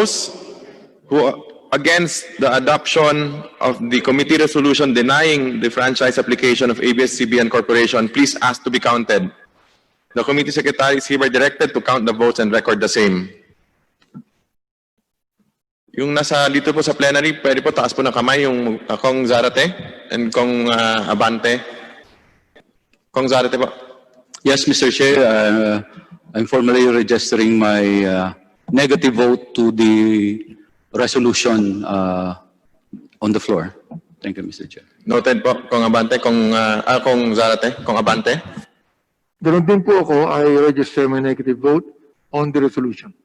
those who are against the adoption of the committee resolution denying the franchise application of ABS CBN Corporation, please ask to be counted. The committee secretary is hereby directed to count the votes and record the same. Yung nasa dito po sa plenary, pwede po taas po ng kamay yung Kong Zarate and Kong Abante. Kong Zarate po. Yes, Mr. Chair, I'm formally registering my negative vote to the resolution on the floor. Thank you, Mr. Chair. Noted po, Kong Abante, Kong Zarate, Kong Abante. Ganon din po ako, I register my negative vote on the resolution.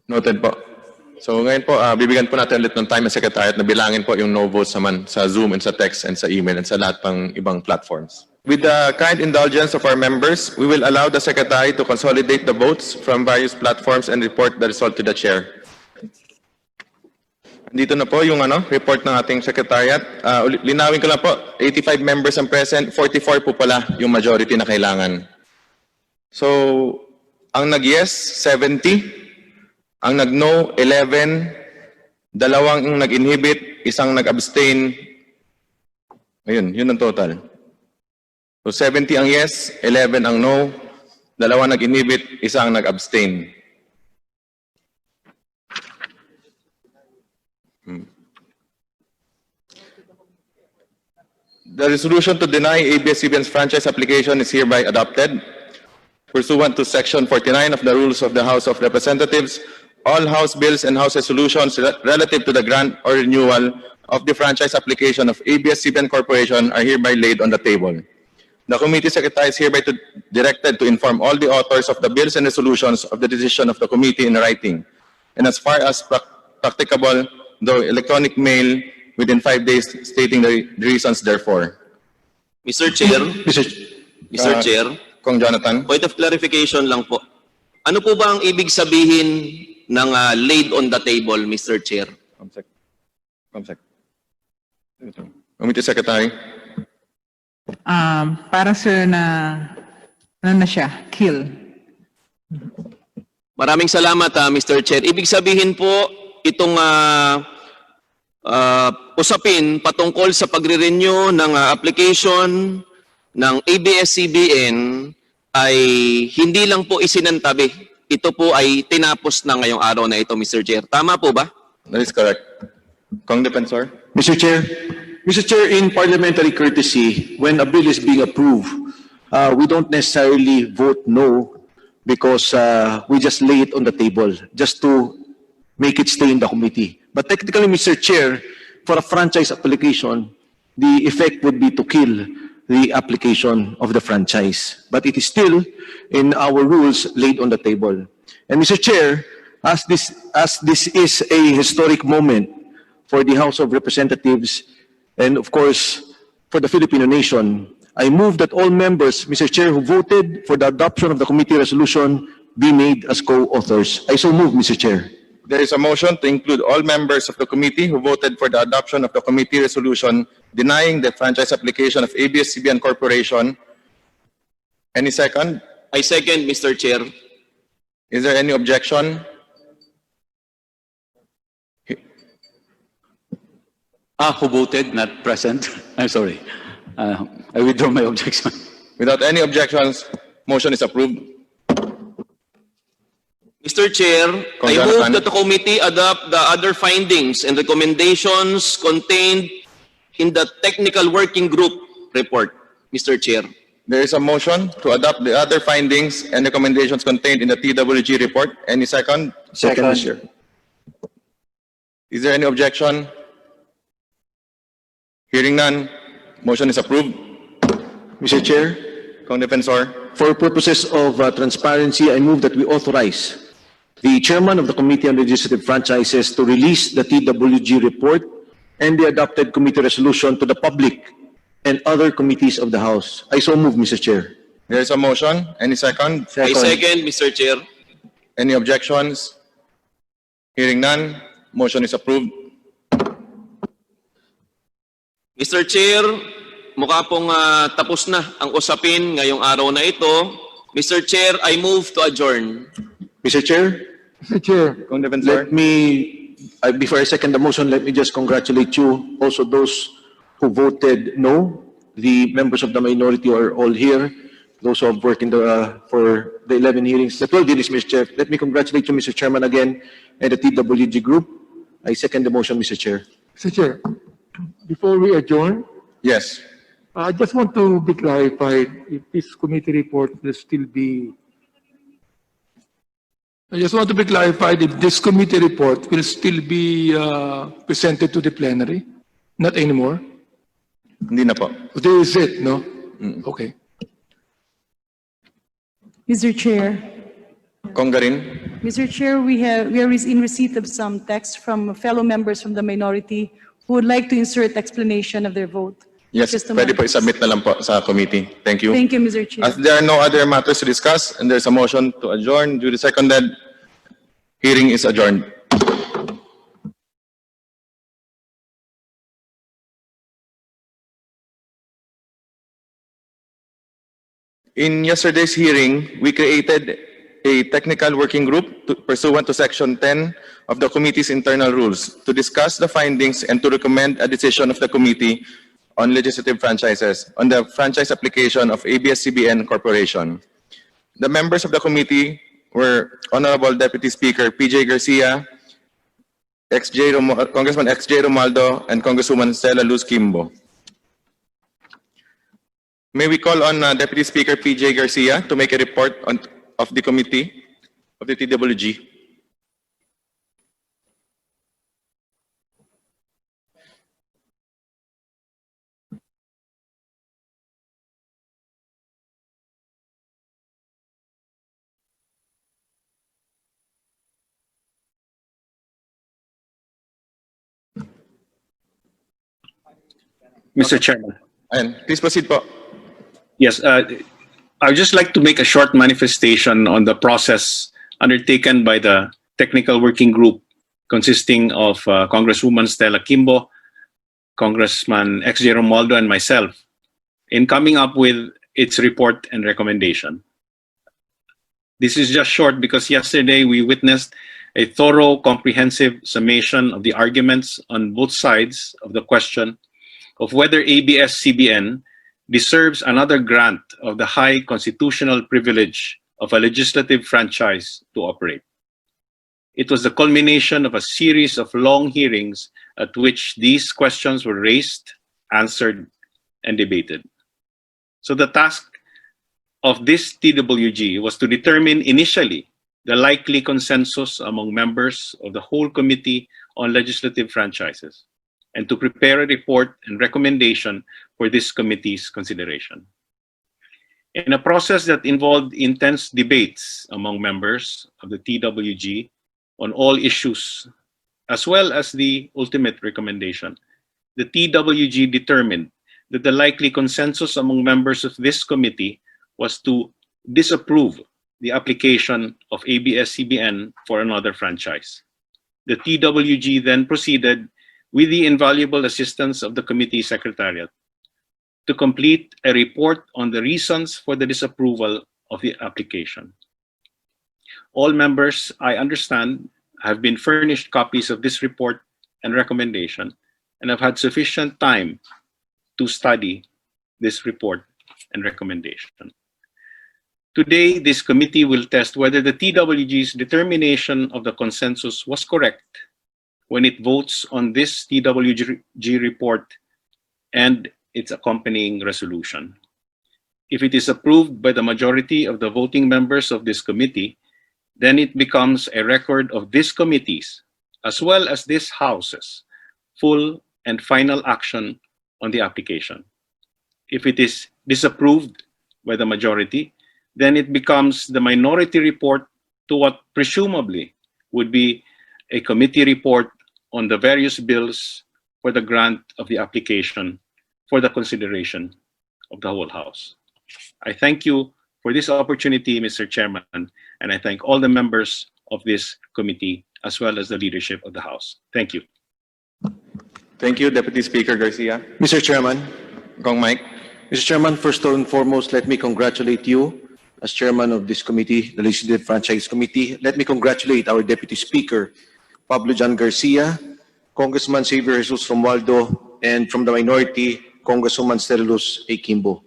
Noted po. So ngayon po, bibigyan po natin ulit ng time ng Secretariat na bilangin po yung no votes naman sa Zoom and sa text and sa email and sa lahat pang ibang platforms. With the kind indulgence of our members, we will allow the Secretary to consolidate the votes from various platforms and report the result to the Chair. Dito na po yung report ng ating Secretariat. Linawin ko lang po, 85 members ang present, 44 po pala yung majority na kailangan. So, ang nag-yes, 70. Ang nag-no, 11, dalawang yung nag-inhibit, isang nag-abstain. Ayun, yun ang total. So 70 ang yes, 11 ang no, dalawang nag-inhibit, isang nag-abstain. The resolution to deny ABS CBN's franchise application is hereby adopted. Pursuant to Section 49 of the Rules of the House of Representatives, all House bills and House resolutions relative to the grant or renewal of the franchise application of ABS CBN Corporation are hereby laid on the table. The committee secretary is hereby directed to inform all the authors of the bills and resolutions of the decision of the committee in writing, and as far as practicable, though electronic mail within 5 days stating the reasons therefore. Mr. Chair, Mr. Chair, Kong Jonathan. point of clarification lang po. Ano po ba ang ibig sabihin ng laid on the table, Mr. Chair? Comsec. Committee Secretary. Para sir na siya, kill. Maraming salamat, Mr. Chair. Ibig sabihin po, itong usapin patungkol sa pagre-renew ng application ng ABS-CBN ay hindi lang po isinantabi. Ito po ay tinapos na ngayong araw na ito, Mr. Chair. Tama po ba? That is correct. Kong Defensor. Mr. Chair, in parliamentary courtesy, when a bill is being approved, we don't necessarily vote no because we just lay it on the table just to make it stay in the committee. But technically, Mr. Chair, for a franchise application, the effect would be to kill the application of the franchise. But it is still in our rules laid on the table. And Mr. Chair, as this is a historic moment for the House of Representatives and of course for the Filipino nation, I move that all members, Mr. Chair, who voted for the adoption of the committee resolution be made as co-authors. I so move, Mr. Chair. There is a motion to include all members of the committee who voted for the adoption of the committee resolution denying the franchise application of ABS CBN Corporation. Any second? I second, Mr. Chair. Is there any objection? Who voted, not present? I'm sorry. I withdraw my objection. Without any objections, motion is approved. Mr. Chair, I move that the committee adopt the other findings and recommendations contained in the technical working group report, Mr. Chair. There is a motion to adopt the other findings and recommendations contained in the TWG report. Any second? Second, Mr. Chair. Is there any objection? Hearing none, motion is approved. Mr. Chair, Kong Defensor. for purposes of transparency, I move that we authorize the chairman of the Committee on Legislative Franchises to release the TWG report and the adopted committee resolution to the public and other committees of the House. I so move, Mr. Chair. There is a motion. Any second? I second, Mr. Chair. Any objections? Hearing none, motion is approved. Mr. Chair, mukha pong tapos na ang usapin ngayong araw na ito. Mr. Chair, I move to adjourn. Mr. Chair, Mr. Chair, Kong Defensor. Let me, before I second the motion, let me just congratulate you, also those who voted no. The members of the minority are all here. Those who have worked in for the 11 hearings, the 12 hearings, Mr. Chair. Let me congratulate you, Mr. Chairman, again, and the TWG group. I second the motion, Mr. Chair. Mr. Chair, before we adjourn, Yes. I just want to be clarified if this committee report will still be. I just want to be clarified if this committee report will still be presented to the plenary, not anymore. Hindi na po. This is it, no? Okay. Mr. Chair, Kong Garin. Mr. Chair, we are in receipt of some text from fellow members from the minority who would like to insert explanation of their vote. Yes, Just a pwede po moment. isubmit na lang po sa committee. Thank you. Thank you, Mr. Chair. As there are no other matters to discuss and there's a motion to adjourn, duly seconded, hearing is adjourned. In yesterday's hearing, we created a technical working group pursuant to Section 10 of the committee's internal rules to discuss the findings and to recommend a decision of the committee on legislative franchises on the franchise application of ABS-CBN Corporation. The members of the committee were Honorable Deputy Speaker P.J. Garcia, Congressman X.J. Romaldo, and Congresswoman Stella Luz Kimbo. May we call on Deputy Speaker P.J. Garcia to make a report of the committee of the TWG. Mr. Chairman. And please proceed po. Yes, I would just like to make a short manifestation on the process undertaken by the technical working group consisting of Congresswoman Stella Kimbo, Congressman X.J. Romaldo, and myself in coming up with its report and recommendation. This is just short because yesterday we witnessed a thorough, comprehensive summation of the arguments on both sides of the question of whether ABS-CBN deserves another grant of the high constitutional privilege of a legislative franchise to operate. It was the culmination of a series of long hearings at which these questions were raised, answered, and debated. So the task of this TWG was to determine initially the likely consensus among members of the whole Committee on Legislative Franchises, and to prepare a report and recommendation for this committee's consideration. In a process that involved intense debates among members of the TWG on all issues, as well as the ultimate recommendation, the TWG determined that the likely consensus among members of this committee was to disapprove the application of ABS-CBN for another franchise. The TWG then proceeded with the invaluable assistance of the committee secretariat to complete a report on the reasons for the disapproval of the application. All members, I understand, have been furnished copies of this report and recommendation and have had sufficient time to study this report and recommendation. Today, this committee will test whether the TWG's determination of the consensus was correct when it votes on this TWG report and its accompanying resolution. If it is approved by the majority of the voting members of this committee, then it becomes a record of this committee's, as well as this House's, full and final action on the application. If it is disapproved by the majority, then it becomes the minority report to what presumably would be a committee report on the various bills for the grant of the application for the consideration of the whole House. I thank you for this opportunity, Mr. Chairman, and I thank all the members of this committee as well as the leadership of the House. Thank you. Thank you, Deputy Speaker Garcia. Mr. Chairman, Kong Mike. Mr. Chairman, first and foremost, let me congratulate you, as chairman of this committee, the Legislative Franchise Committee. Let me congratulate our Deputy Speaker, Pablo John Garcia, Congressman Xavier Jesus Romualdo, and from the minority, Congresswoman Sterilus A. Kimbo.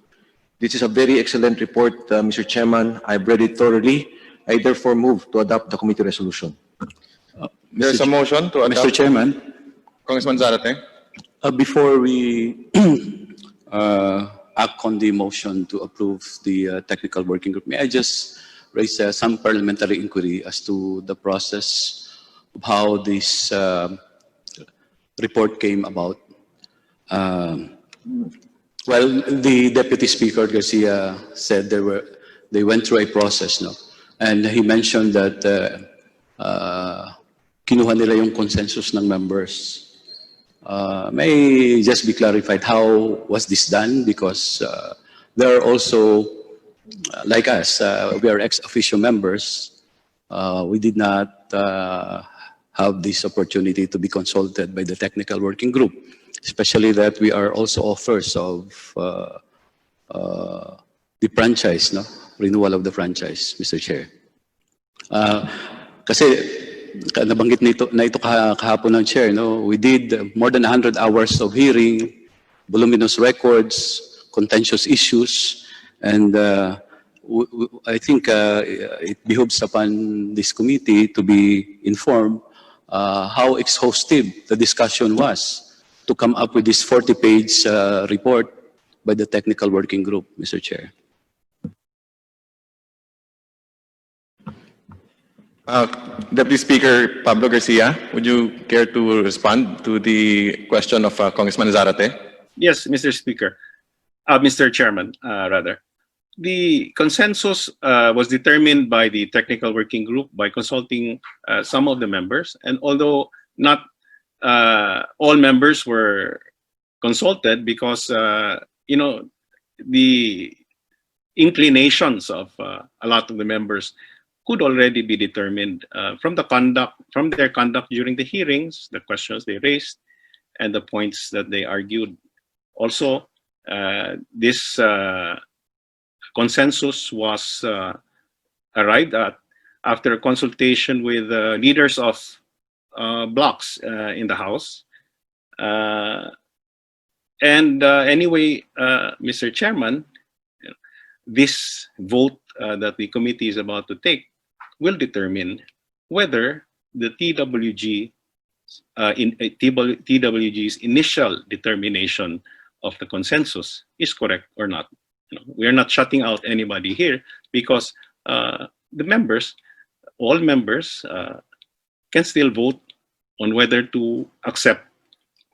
This is a very excellent report, Mr. Chairman. I've read it thoroughly. I therefore move to adopt the committee resolution. There's a motion to adopt. Mr. Chairman, Congressman Zarate. before we act on the motion to approve the technical working group, may I just raise some parliamentary inquiry as to the process of how this report came about? Well, the Deputy Speaker Garcia said they went through a process, no? And he mentioned that kinuha nila yung consensus ng members. May just be clarified how was this done, because there are also, like us, we are ex-officio members. We did not have this opportunity to be consulted by the technical working group, especially that we are also authors of the franchise, no? Renewal of the franchise, Mr. Chair. Kasi nabanggit na ito kahapon ng Chair, no? We did more than 100 hours of hearing, voluminous records, contentious issues, and I think it behooves upon this committee to be informed how exhaustive the discussion was to come up with this 40-page report by the technical working group, Mr. Chair. Deputy Speaker Pablo Garcia, would you care to respond to the question of Congressman Zarate? Yes, Mr. Speaker. Mr. Chairman, rather. The consensus was determined by the technical working group by consulting some of the members, and although not all members were consulted, because you know, the inclinations of a lot of the members could already be determined from their conduct during the hearings, the questions they raised, and the points that they argued. Also, this consensus was arrived at after consultation with leaders of blocks in the House. Anyway, Mr. Chairman, this vote that the committee is about to take will determine whether the TWG's initial determination of the consensus is correct or not. You know, we are not shutting out anybody here, because the members, all members, can still vote on whether to accept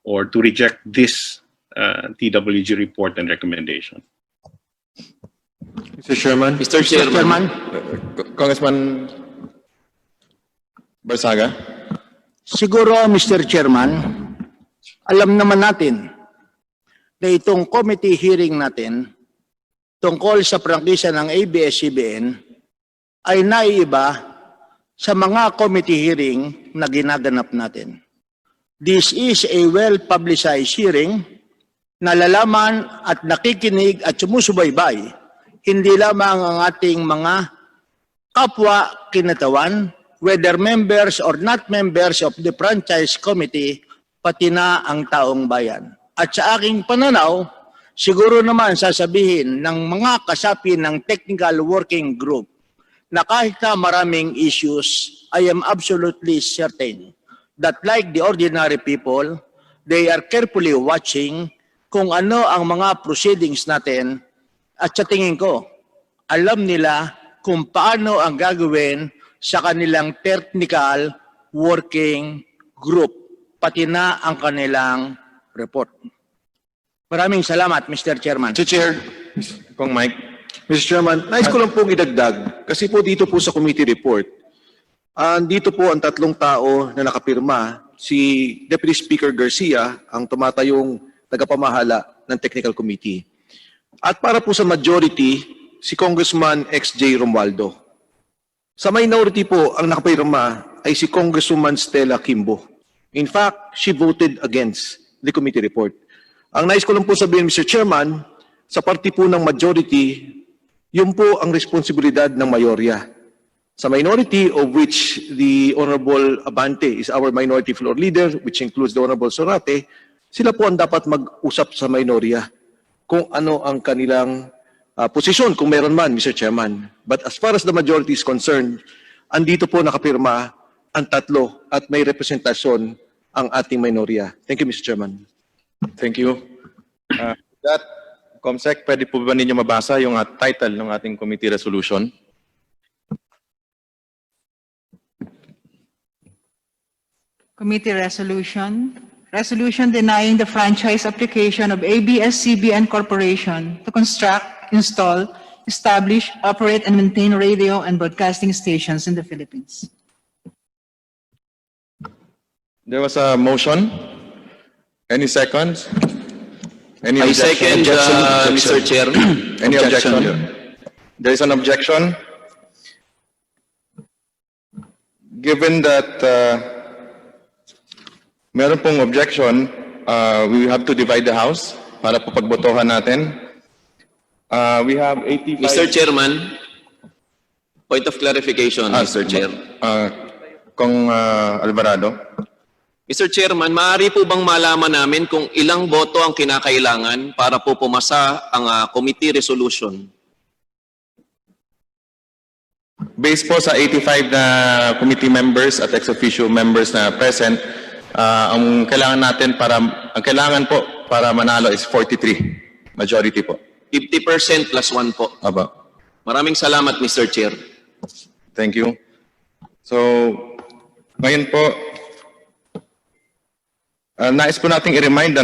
or to reject this TWG report and recommendation. Mr. Chairman. Mr. Chairman. Congressman Barsaga. Siguro, Mr. Chairman, alam naman natin na itong committee hearing natin tungkol sa prangkisa ng ABS-CBN ay naiiba sa mga committee hearing na ginaganap natin. This is a well-publicized hearing na lalaman at nakikinig at sumusubaybay hindi lamang ang ating mga kapwa kinatawan, whether members or not members of the franchise committee, pati na ang taong bayan. At sa aking pananaw, siguro naman sasabihin ng mga kasapi ng technical working group na kahit na maraming issues, I am absolutely certain that like the ordinary people, they are carefully watching kung ano ang mga proceedings natin. At sa tingin ko, alam nila kung paano ang gagawin sa kanilang technical working group, pati na ang kanilang report. Maraming salamat, Mr. Chairman. Mr. Chair, Kong Mike. Mr. Chairman, nais ko lang pong idagdag, kasi po dito po sa committee report, dito po ang tatlong tao na nakapirma, si Deputy Speaker Garcia, ang tumatayong tagapamahala ng technical committee. At para po sa majority, si Congressman XJ Romualdo. Sa minority po, ang nakapirma ay si Congresswoman Stella Kimbo. In fact, she voted against the committee report. Ang nais ko lang po sabihin, Mr. Chairman, sa party po ng majority, Yun po ang responsibilidad ng mayorya. Sa minority, of which the Honorable Abante is our minority floor leader, which includes the Honorable Sorate, sila po ang dapat mag-usap sa minorya kung ano ang kanilang posisyon, kung meron man, Mr. Chairman. But as far as the majority is concerned, andito po nakapirma ang tatlo at may representasyon ang ating minorya. Thank you, Mr. Chairman. Thank you. That, Comsec, pwede po ba ninyo mabasa yung title ng ating committee resolution? Committee resolution. Resolution denying the franchise application of ABS-CBN Corporation to construct, install, establish, operate, and maintain radio and broadcasting stations in the Philippines. There was a motion. Any seconds? Any I objection? second, Mr. Chair. Any Objection, objection? There is an objection. Given that meron pong objection, we have to divide the House para po pagbotohan natin. We have 85... Mr. Chairman, point of clarification, Mr. Chair. Kong Alvarado. Mr. Chairman, maaari po bang malaman namin kung ilang boto ang kinakailangan para po pumasa ang committee resolution? Based po sa 85 na committee members at ex-officio members na present, ang kailangan po para manalo is 43. Majority po. 50% plus 1 po. Aba. Maraming salamat, Mr. Chair. Thank you. So, ngayon po, nais po nating i-remind,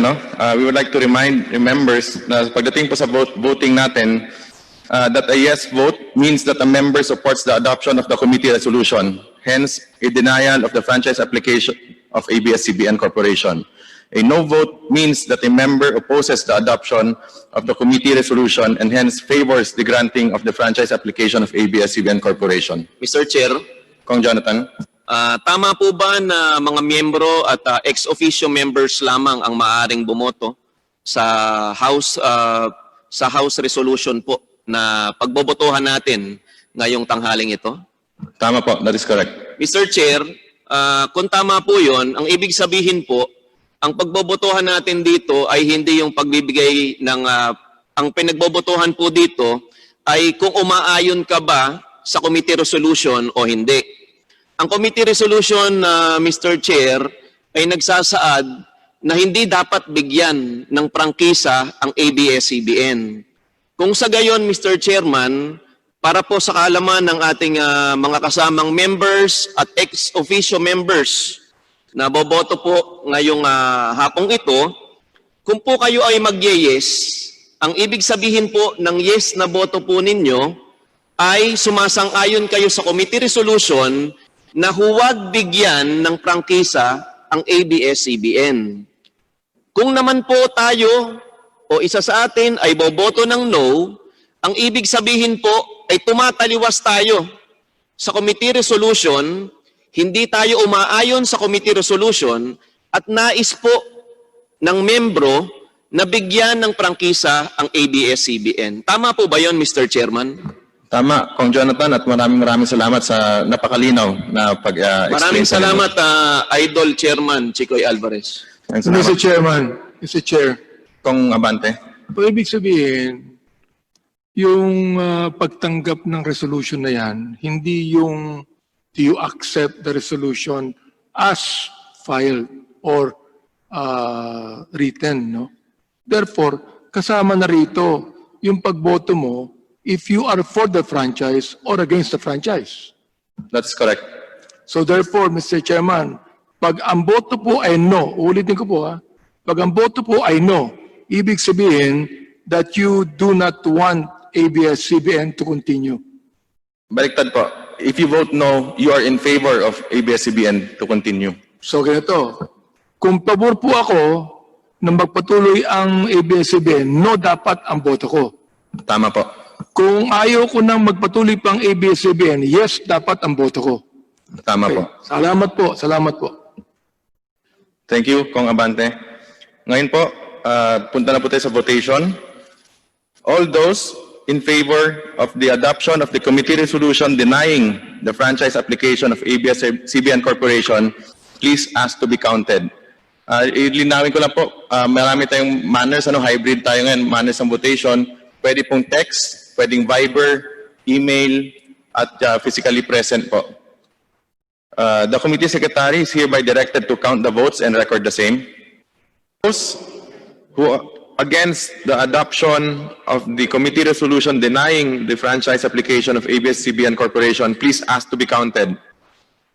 we would like to remind the members na pagdating po sa voting natin, that a yes vote means that a member supports the adoption of the committee resolution. Hence, a denial of the franchise application of ABS-CBN Corporation. A no vote means that a member opposes the adoption of the committee resolution and hence favors the granting of the franchise application of ABS-CBN Corporation. Mr. Chair, Kong Jonathan? tama po ba na mga miyembro at ex-officio members lamang ang maaaring bumoto sa House resolution po na pagbobotohan natin ngayong tanghaling ito? Tama po, that is correct. Mr. Chair, kung tama po yun, ang ibig sabihin po, ang pagbobotohan natin dito ay hindi yung pagbibigay ng, ang pinagbobotohan po dito ay kung umaayon ka ba sa committee resolution o hindi. Ang committee resolution, Mr. Chair, ay nagsasaad na hindi dapat bigyan ng prangkisa ang ABS-CBN. Kung sa gayon, Mr. Chairman, para po sa kaalaman ng ating mga kasamang members at ex-officio members na boboto po ngayong hapong ito, kung po kayo ay mag-yes, ang ibig sabihin po ng yes na boto po ninyo ay sumasang-ayon kayo sa committee resolution na huwag bigyan ng prangkisa ang ABS-CBN. Kung naman po tayo o isa sa atin ay boboto ng no, ang ibig sabihin po ay tumataliwas tayo sa committee resolution, hindi tayo umaayon sa committee resolution at nais po ng membro na bigyan ng prangkisa ang ABS-CBN. Tama po ba yon, Mr. Chairman? Tama, Kong Jonathan, at maraming salamat sa napakalinaw na pag-explain. Maraming salamat, Idol Chairman Chicoy Alvarez. Mr. Chairman, Mr. Chair, Kong Abante. so ibig sabihin, yung pagtanggap ng resolution na yan, hindi yung do you accept the resolution as filed or written, no? Therefore, kasama na rito yung pagboto mo if you are for the franchise or against the franchise. That's correct. So therefore, Mr. Chairman, pag ang boto po ay no, ulitin ko po pag ang boto po ay no, ibig sabihin that you do not want ABS-CBN to continue. Baliktad po. If you vote no, you are in favor of ABS-CBN to continue. So ganito, kung pabor po ako na magpatuloy ang ABS-CBN, no dapat ang boto ko. Tama po. Kung ayaw ko nang magpatuloy pang ABS-CBN, yes dapat ang boto ko. Tama po. Salamat po, salamat po. Thank you, Kong Abante. Ngayon po, punta na po tayo sa votation. All those in favor of the adoption of the committee resolution denying the franchise application of ABS-CBN Corporation, please ask to be counted. Ilinawin ko lang po, marami tayong manners, hybrid tayo ngayon, manners ng votation. Pwede pong text, pwedeng Viber, email, at physically present po. The committee secretary is hereby directed to count the votes and record the same. Those who against the adoption of the committee resolution denying the franchise application of ABS-CBN Corporation, please ask to be counted.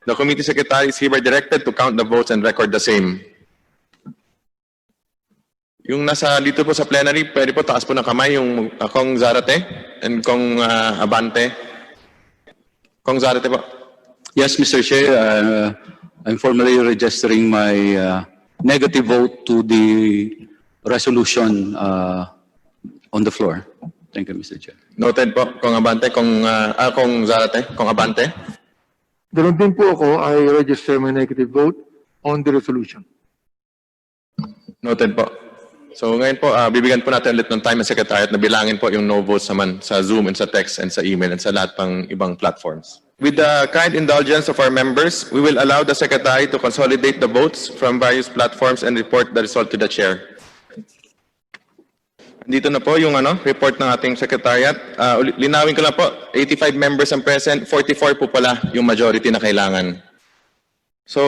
The committee secretary is hereby directed to count the votes and record the same. Yung nasa dito po sa plenary, pwede po taas po ng kamay yung Kong Zarate and Kong Abante. Kong Zarate po. Yes, Mr. Chair, I'm formally registering my negative vote to the resolution on the floor. Thank you, Mr. Chair. Noted po, Kong Abante, Kong Zarate, Kong Abante. Ganun din po ako, I register my negative vote on the resolution. Noted po. So ngayon po, bibigyan po natin ulit ng time ang Secretariat na bilangin po yung no votes naman sa Zoom and sa text and sa email and sa lahat pang ibang platforms. With the kind indulgence of our members, we will allow the Secretary to consolidate the votes from various platforms and report the result to the Chair. Dito na po yung report ng ating Secretariat. Linawin ko lang po, 85 members ang present, 44 po pala yung majority na kailangan. So,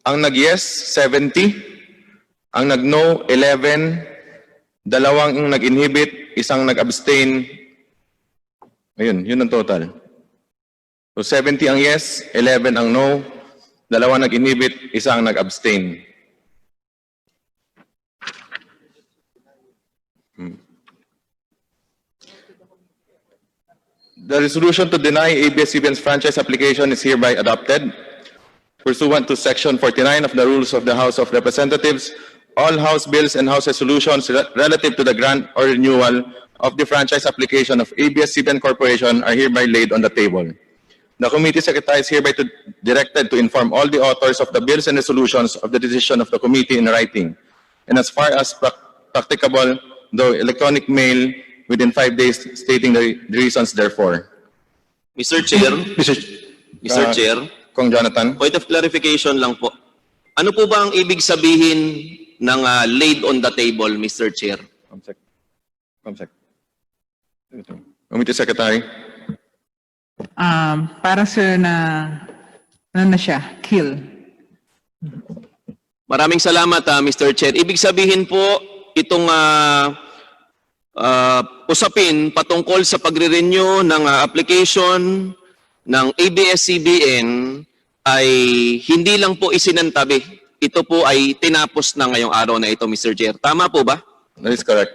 ang nag-yes, 70. Ang nag-no, 11, dalawang nag-inhibit, isang nag-abstain. Ayun, yun ang total. So 70 ang yes, 11 ang no, dalawang nag-inhibit, isang nag-abstain. The resolution to deny ABS-CBN's franchise application is hereby adopted. Pursuant to Section 49 of the Rules of the House of Representatives, all House bills and House resolutions relative to the grant or renewal of the franchise application of ABS-CBN Corporation are hereby laid on the table. The committee secretary is hereby directed to inform all the authors of the bills and resolutions of the decision of the committee in writing, and as far as practicable, though electronic mail within 5 days stating the reasons therefore. Mr. Chair, Mr. Chair, Kong Jonathan. point of clarification lang po. Ano po ba ang ibig sabihin ng laid on the table, Mr. Chair? Comsec. Committee Secretary. Para sir na siya, kill. Maraming salamat, Mr. Chair. Ibig sabihin po, itong usapin patungkol sa pagre-renew ng application ng ABS-CBN ay hindi lang po isinantabi. Ito po ay tinapos na ngayong araw na ito, Mr. Chair. Tama po ba? That is correct.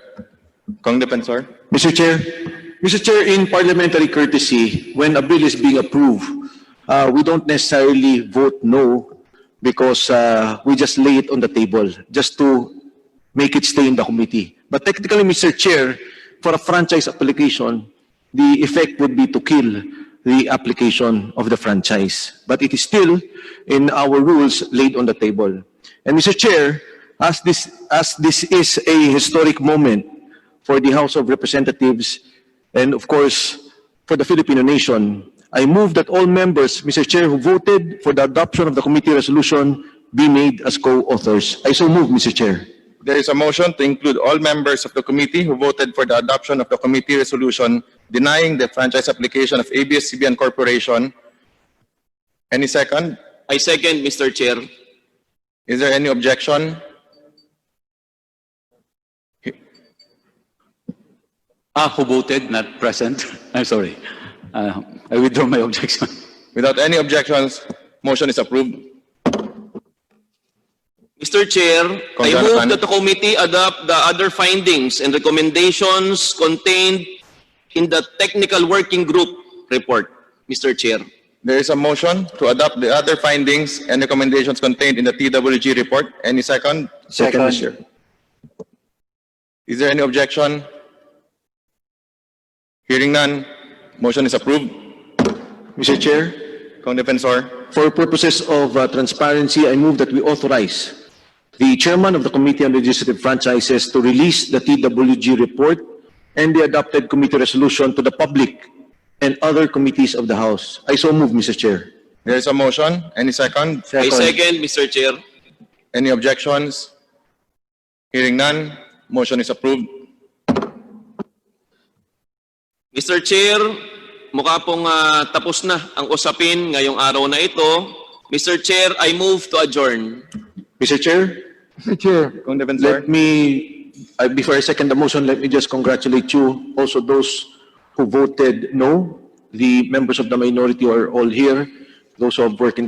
Kong Defensor. Mr. Chair, in parliamentary courtesy, when a bill is being approved, we don't necessarily vote no because we just lay it on the table just to make it stay in the committee. But technically, Mr. Chair, for a franchise application, the effect would be to kill the application of the franchise. But it is still in our rules laid on the table. And Mr. Chair, as this is a historic moment for the House of Representatives and of course for the Filipino nation, I move that all members, Mr. Chair, who voted for the adoption of the committee resolution be made as co-authors. I so move, Mr. Chair. There is a motion to include all members of the committee who voted for the adoption of the committee resolution denying the franchise application of ABS-CBN Corporation. Any second? I second, Mr. Chair. Is there any objection? Who voted, not present? I'm sorry. I withdraw my objection. Without any objections, motion is approved. Mr. Chair, I Jonathan. move that the committee adopt the other findings and recommendations contained in the technical working group report, Mr. Chair. There is a motion to adopt the other findings and recommendations contained in the TWG report. Any second? Second, Mr. Is there any objection? Hearing none, motion is approved. Mr. Chair, Kong Defensor. for purposes of transparency, I move that we authorize the chairman of the Committee on Legislative Franchises to release the TWG report and the adopted committee resolution to the public and other committees of the House. I so move, Mr. Chair. There is a motion. Any second? I second, Mr. Chair. Any objections? Hearing none, motion is approved. Mr. Chair, mukha pong tapos na ang usapin ngayong araw na ito. Mr. Chair, I move to adjourn. Mr. Chair, Mr. Chair, Kung defensor. let me, before I second the motion, let me just congratulate you, also those who voted no, the members of the minority are all here, those who have worked in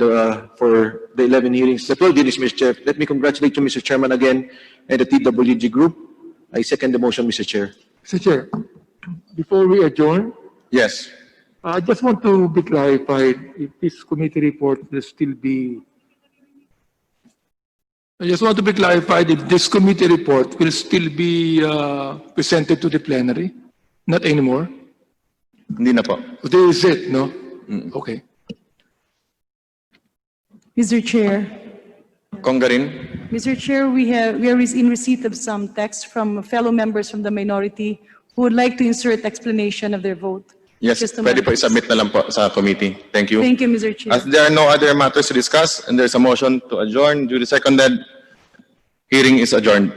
for the 11 hearings, the 12 hearings, Mr. Chair. Let me congratulate you, Mr. Chairman, again, and the TWG group. I second the motion, Mr. Chair. Mr. Chair, before we adjourn, Yes. I just want to be clarified if this committee report will still be. I just want to be clarified if this committee report will still be presented to the plenary, not anymore. Hindi na po. This is it, no? Okay. Mr. Chair. Congarin. Mr. Chair, we are in receipt of some text from fellow members from the minority who would like to insert explanation of their vote. Yes, Just a pwede moment. po isubmit na lang po sa committee. Thank you. Thank you, Mr. Chair. As there are no other matters to discuss and there's a motion to adjourn, duly seconded, hearing is adjourned.